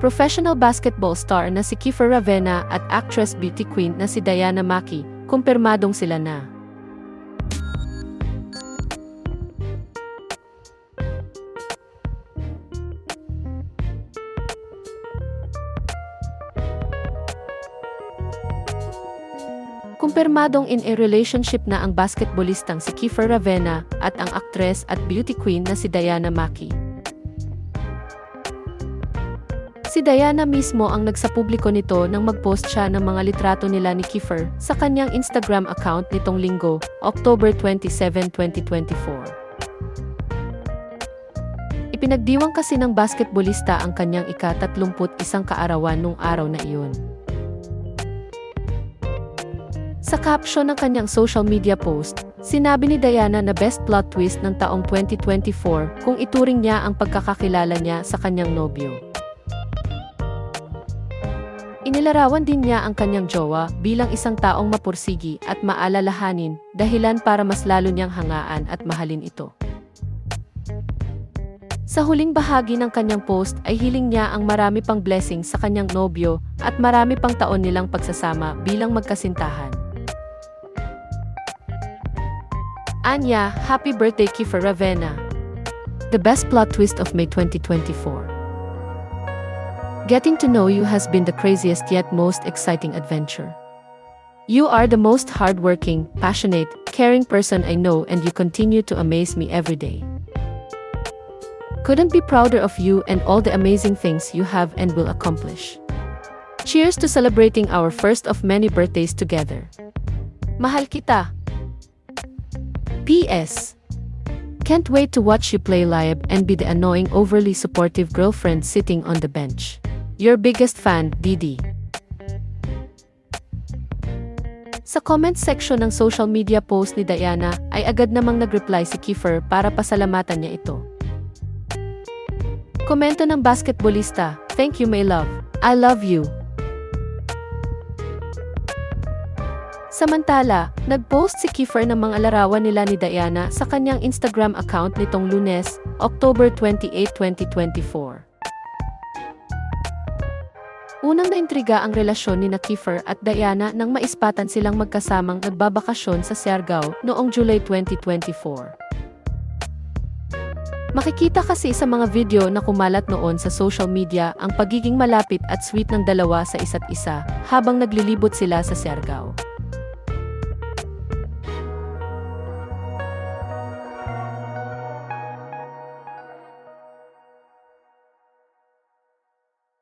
Professional basketball star na si Kiefer Ravena at actress beauty queen na si Diana Maki, kumpirmadong sila na. Kumpirmadong in a relationship na ang basketballistang si Kiefer Ravena at ang actress at beauty queen na si Diana Maki. Si Diana mismo ang nagsapubliko nito nang mag-post siya ng mga litrato nila ni Kiefer sa kanyang Instagram account nitong Linggo, October 27, 2024. Ipinagdiwang kasi ng basketballista ang kanyang ika-31 kaarawan nung araw na iyon. Sa caption ng kanyang social media post, sinabi ni Diana na best plot twist ng taong 2024 kung ituring niya ang pagkakakilala niya sa kanyang nobyo. Inilarawan din niya ang kanyang jowa bilang isang taong mapursigi at maalalahanin, dahilan para mas lalo niyang hangaan at mahalin ito. Sa huling bahagi ng kanyang post ay hiling niya ang marami pang blessings sa kanyang nobyo at marami pang taon nilang pagsasama bilang magkasintahan. Anya, happy birthday Kiefer Ravena! The best plot twist of May 2024. Getting to know you has been the craziest yet most exciting adventure. You are the most hardworking, passionate, caring person I know and you continue to amaze me every day. Couldn't be prouder of you and all the amazing things you have and will accomplish. Cheers to celebrating our first of many birthdays together. Mahal kita! P.S. Can't wait to watch you play live and be the annoying overly supportive girlfriend sitting on the bench. Your biggest fan, Didi. Sa comment section ng social media post ni Diana ay agad namang nag-reply si Kiefer para pasalamatan niya ito. Komento ng basketballista, "Thank you my love, I love you." Samantala, nag-post si Kiefer ng mga larawan nila ni Diana sa kanyang Instagram account nitong Lunes, October 28, 2024. Unang naintriga ang relasyon ni Kiefer at Diana nang maispatan silang magkasamang nagbabakasyon sa Siargao noong July 2024. Makikita kasi sa mga video na kumalat noon sa social media ang pagiging malapit at sweet ng dalawa sa isa't isa habang naglilibot sila sa Siargao.